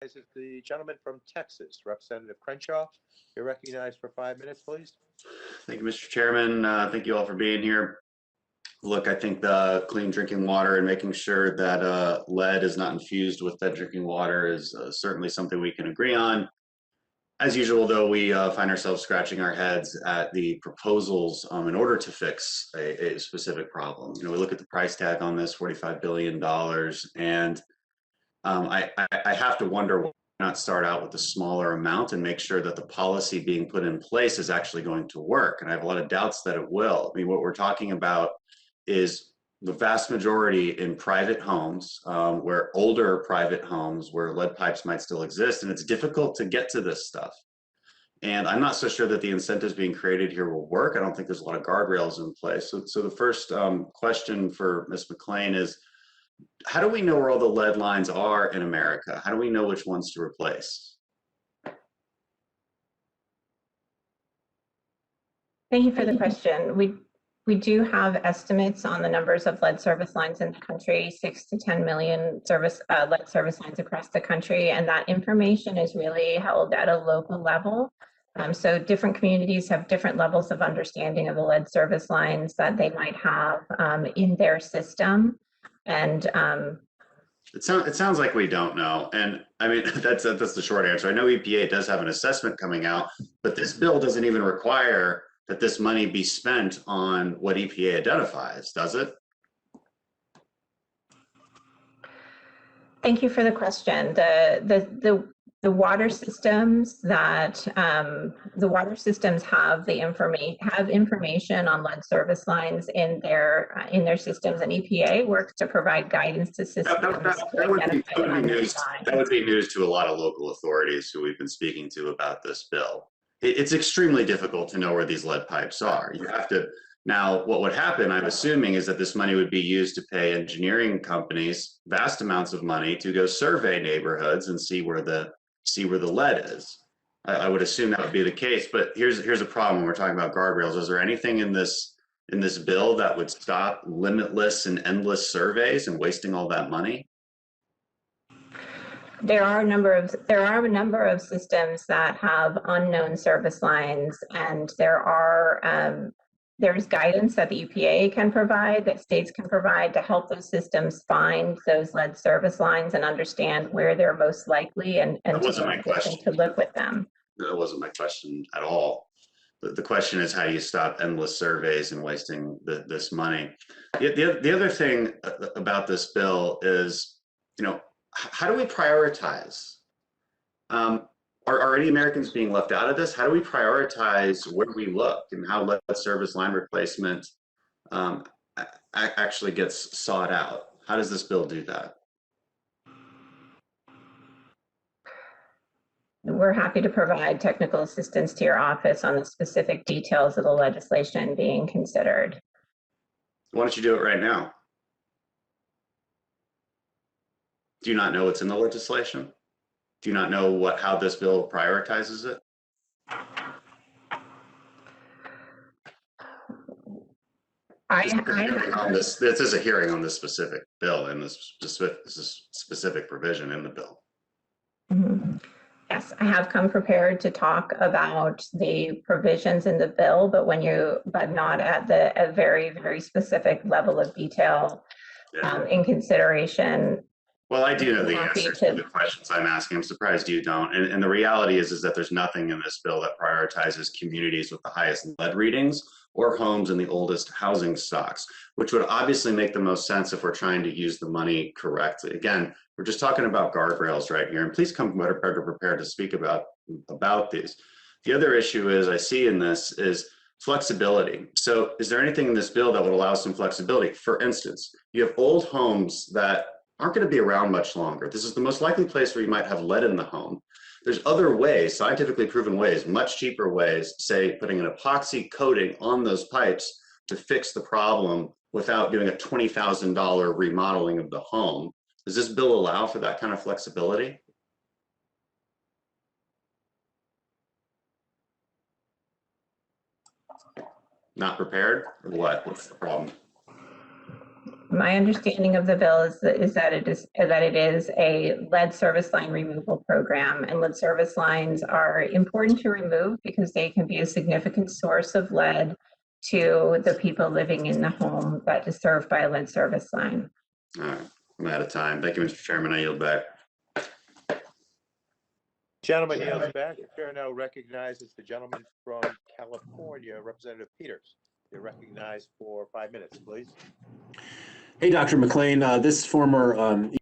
This is the gentleman from Texas, Representative Crenshaw. You're recognized for 5 minutes, please. Thank you, Mr. Chairman. Thank you all for being here. Look, I think the clean drinking water and making sure that lead is not infused with that drinking water is certainly something we can agree on. As usual, though, we find ourselves scratching our heads at the proposals in order to fix a specific problem. You know, we look at the price tag on this, $45 billion, and I have to wonder why not start out with a smaller amount and make sure that the policy being put in place is actually going to work. And I have a lot of doubts that it will. I mean, what we're talking about is the vast majority in private homes, where older private homes where lead pipes might still exist, and it's difficult to get to this stuff. And I'm not so sure that the incentives being created here will work. I don't think there's a lot of guardrails in place. So the first question for Ms. Mclain is, how do we know where all the lead lines are in America? How do we know which ones to replace? Thank you for the question. We do have estimates on the numbers of lead service lines in the country, 6 to 10 million lead service lines across the country, and that information is really held at a local level. So different communities have different levels of understanding of the lead service lines that they might have in their system. And it sounds like we don't know. And I mean, that's the short answer. I know EPA does have an assessment coming out, but this bill doesn't even require that this money be spent on what EPA identifies, does it? Thank you for the question. The water systems that have information on lead service lines in their systems, and EPA works to provide guidance to systems. That would be news to a lot of local authorities who we've been speaking to about this bill. It's extremely difficult to know where these lead pipes are. You have to. Now, what would happen, I'm assuming, is that this money would be used to pay engineering companies vast amounts of money to go survey neighborhoods and see where the lead is. I would assume that would be the case. But here's a problem when we're talking about guardrails. Is there anything in this bill that would stop limitless and endless surveys and wasting all that money? There are a number of systems that have unknown service lines, and there's guidance that the EPA can provide, that states can provide, to help those systems find those lead service lines and understand where they're most likely and that wasn't my question. To live with them. That wasn't my question at all. The question is, how do you stop endless surveys and wasting this money? The other thing about this bill is, you know, how do we prioritize? Are any Americans being left out of this? How do we prioritize where we look and how lead service line replacement actually gets sought out? How does this bill do that? We're happy to provide technical assistance to your office on the specific details of the legislation being considered. Why don't you do it right now? Do you not know what's in the legislation? Do you not know how this bill prioritizes it? This is a hearing on this specific bill and this specific provision in the bill. Mm-hmm. Yes, I have come prepared to talk about the provisions in the bill, but not at a very, very specific level of detail in consideration. Well, I do know the answer to the questions I'm asking. I'm surprised you don't. And the reality is that there's nothing in this bill that prioritizes communities with the highest lead readings or homes in the oldest housing stocks, which would obviously make the most sense if we're trying to use the money correctly. Again, we're just talking about guardrails right here, and please come better prepared to speak about these. The other issue I see in this is flexibility. So is there anything in this bill that would allow some flexibility? For instance, you have old homes that aren't going to be around much longer. This is the most likely place where you might have lead in the home. There's other ways, scientifically proven ways, much cheaper ways, say putting an epoxy coating on those pipes to fix the problem without doing a $20,000 remodeling of the home. Does this bill allow for that kind of flexibility? Not prepared? Or what? What's the problem? My understanding of the bill is that it is a lead service line removal program, and lead service lines are important to remove because they can be a significant source of lead to the people living in the home that is served by a lead service line. All right, I'm out of time. Thank you, Mr. Chairman. I yield back. Gentleman yields back. The chair now recognizes the gentleman from California, Representative Peters. You're recognized for 5 minutes, please. Hey, Dr. Mclain, this former